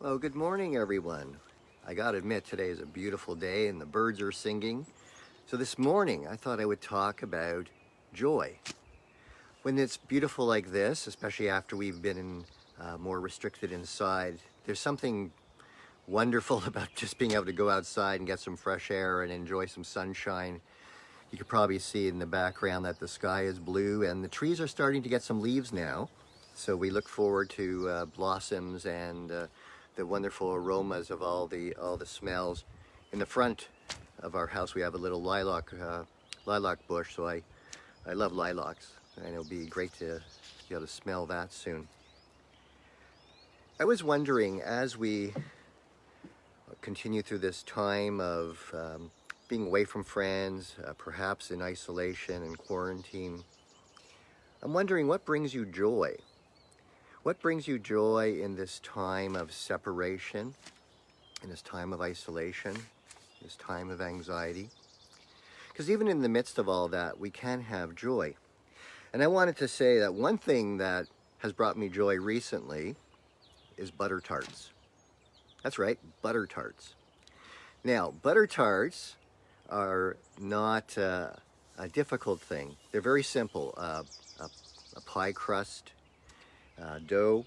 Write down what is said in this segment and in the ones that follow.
Well, good morning, everyone. I gotta admit, today is a beautiful day and the birds are singing. So this morning, I thought I would talk about joy. When it's beautiful like this, especially after we've been more restricted inside, there's something wonderful about just being able to go outside and get some fresh air and enjoy some sunshine. You could probably see in the background that the sky is blue and the trees are starting to get some leaves now. So we look forward to blossoms and the wonderful aromas of all the smells. In the front of our house, we have a little lilac bush. So I love lilacs, and it'll be great to be able to smell that soon. I was wondering, as we continue through this time of being away from friends, perhaps in isolation and quarantine, I'm wondering what brings you joy. What brings you joy in this time of separation, in this time of isolation, this time of anxiety? Because even in the midst of all that, we can have joy. And I wanted to say that one thing that has brought me joy recently is butter tarts. That's right, butter tarts. Now, butter tarts are not a difficult thing. They're very simple. A pie crust, dough,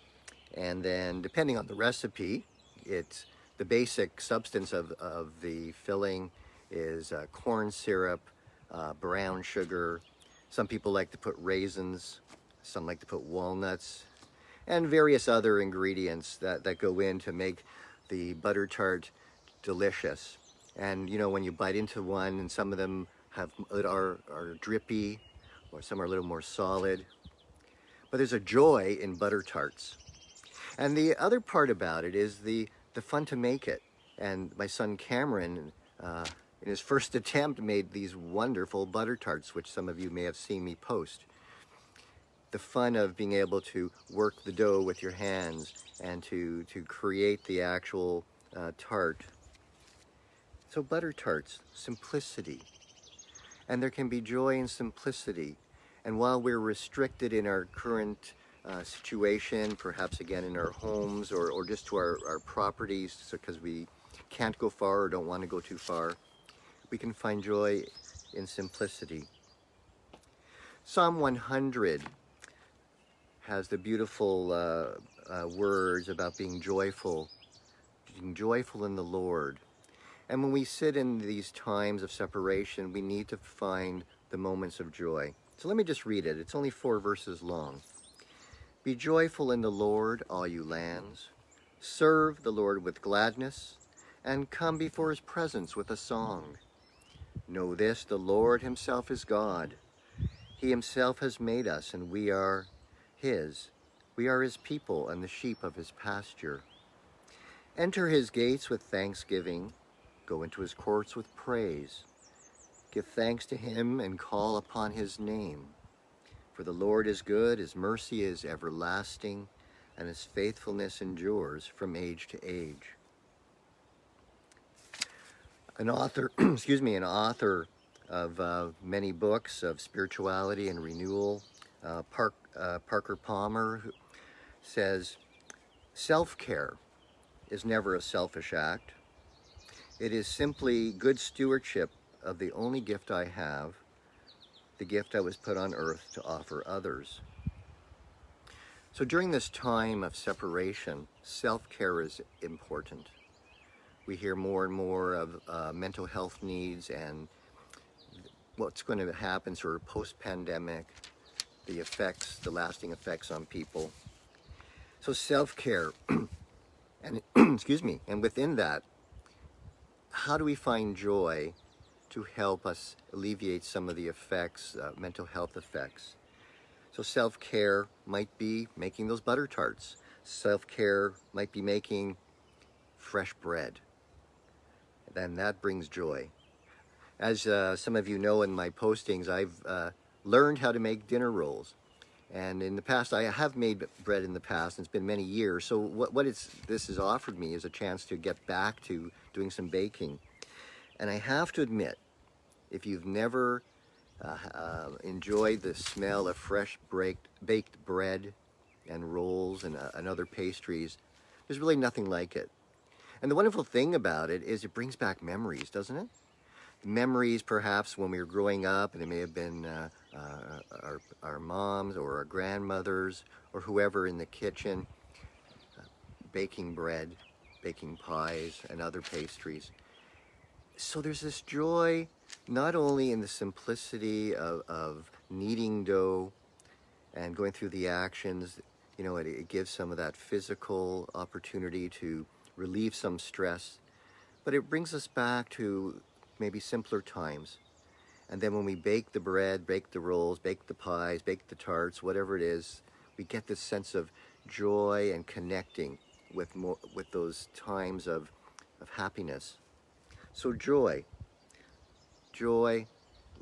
and then depending on the recipe, it's the basic substance of the filling is corn syrup, brown sugar. Some people like to put raisins, some like to put walnuts, and various other ingredients that go in to make the butter tart delicious. And you know, when you bite into one, and some of them are drippy, or some are a little more solid. But there's a joy in butter tarts. And the other part about it is the fun to make it. And my son Cameron, in his first attempt, made these wonderful butter tarts, which some of you may have seen me post. The fun of being able to work the dough with your hands and to create the actual tart. So butter tarts, simplicity. And there can be joy in simplicity. And while we're restricted in our current situation, perhaps again in our homes or just to our properties because we can't go far or don't want to go too far, we can find joy in simplicity. Psalm 100 has the beautiful words about being joyful in the Lord. And when we sit in these times of separation, we need to find the moments of joy. So let me just read it. It's only 4 verses long. Be joyful in the Lord, all you lands. Serve the Lord with gladness, and come before his presence with a song. Know this, the Lord himself is God. He himself has made us, and we are his. We are his people and the sheep of his pasture. Enter his gates with thanksgiving. Go into his courts with praise. Give thanks to him and call upon his name. For the Lord is good, his mercy is everlasting, and his faithfulness endures from age to age. An author, an author of many books of spirituality and renewal, Parker Palmer, says, self-care is never a selfish act. It is simply good stewardship of the only gift I have, the gift I was put on earth to offer others. So during this time of separation, self-care is important. We hear more and more of mental health needs and what's going to happen sort of post-pandemic, the effects, the lasting effects on people. So self-care, and and within that, how do we find joy to help us alleviate some of the effects, mental health effects? So self-care might be making those butter tarts. Self-care might be making fresh bread. Then that brings joy. As some of you know in my postings, I've learned how to make dinner rolls. And in the past, I have made bread in the past, and it's been many years. So this has offered me is a chance to get back to doing some baking. And I have to admit, if you've never enjoyed the smell of fresh baked bread and rolls and other pastries, There's really nothing like it. And the wonderful thing about it is it brings back memories, doesn't it? Memories perhaps when we were growing up, and it may have been our moms or our grandmothers or whoever in the kitchen baking bread, baking pies and other pastries. So there's this joy not only in the simplicity of kneading dough and going through the actions, you know, it gives some of that physical opportunity to relieve some stress, but it brings us back to maybe simpler times. And then when we bake the bread, bake the rolls, bake the pies, bake the tarts, whatever it is, we get this sense of joy and connecting with those times of happiness. So joy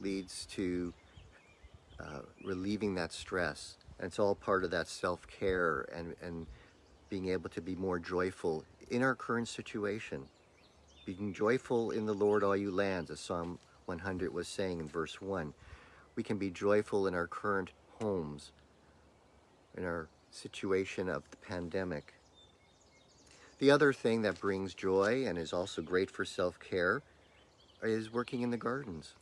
leads to relieving that stress. And it's all part of that self-care and being able to be more joyful in our current situation. Being joyful in the Lord, all you lands, as Psalm 100 was saying in verse 1. We can be joyful in our current homes, in our situation of the pandemic. The other thing that brings joy and is also great for self-care is working in the gardens.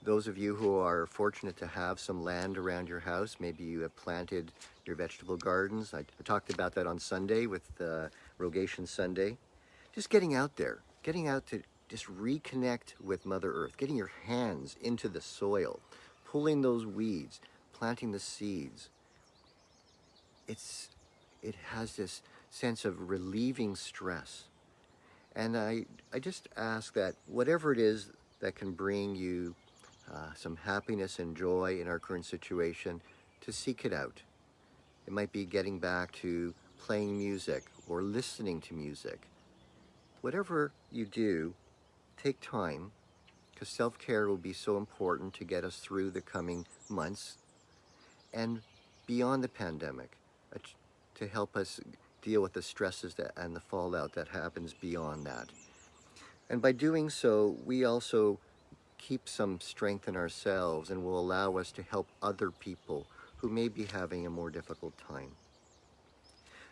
Those of you who are fortunate to have some land around your house, maybe you have planted your vegetable gardens. I talked about that on Sunday with Rogation Sunday. Just getting out there, getting out to just reconnect with Mother Earth, getting your hands into the soil, pulling those weeds, planting the seeds. It has this sense of relieving stress. And I just ask that whatever it is that can bring you some happiness and joy in our current situation, to seek it out. It might be getting back to playing music or listening to music. Whatever you do, take time, because self-care will be so important to get us through the coming months and beyond the pandemic, to help us deal with the stresses and the fallout that happens beyond that. And by doing so, we also keep some strength in ourselves and will allow us to help other people who may be having a more difficult time.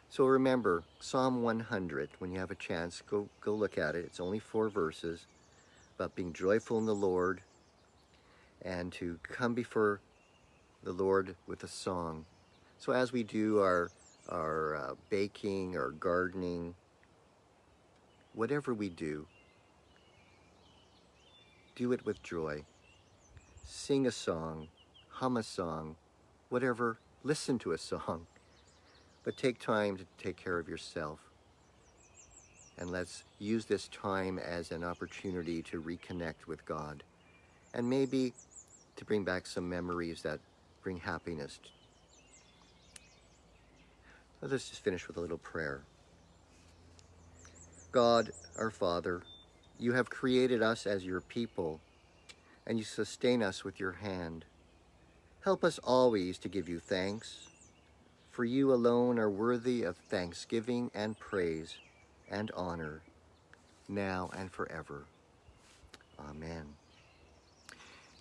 So remember, Psalm 100, when you have a chance, go look at it. It's only 4 verses about being joyful in the Lord and to come before the Lord with a song. So as we do our baking, our gardening, whatever we do it with joy. Sing a song, hum a song, whatever, listen to a song. But take time to take care of yourself. And let's use this time as an opportunity to reconnect with God. And maybe to bring back some memories that bring happiness. Let's just finish with a little prayer. God, our Father, you have created us as your people, and you sustain us with your hand. Help us always to give you thanks, for you alone are worthy of thanksgiving and praise and honor, now and forever. Amen.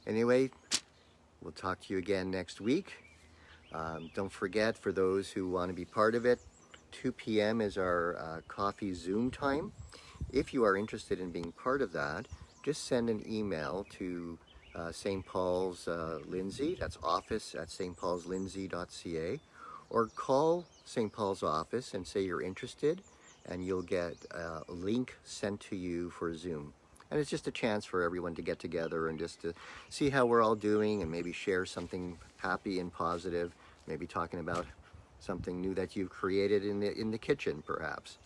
Anyway, we'll talk to you again next week. Don't forget, for those who want to be part of it, 2 p.m. is our coffee Zoom time. If you are interested in being part of that, just send an email to St. Paul's Lindsay, that's office@stpaulslindsay.ca, or call St. Paul's office and say you're interested, and you'll get a link sent to you for Zoom. And it's just a chance for everyone to get together and just to see how we're all doing and maybe share something happy and positive, maybe talking about something new that you've created in the kitchen, perhaps.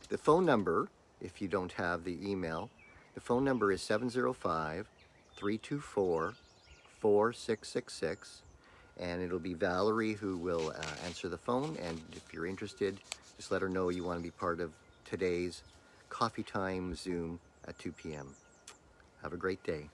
The phone number, if you don't have the email, the phone number is 705-324-4666, and it'll be Valerie who will answer the phone. And if you're interested, just let her know you want to be part of today's Coffee Time Zoom at 2 p.m. Have a great day.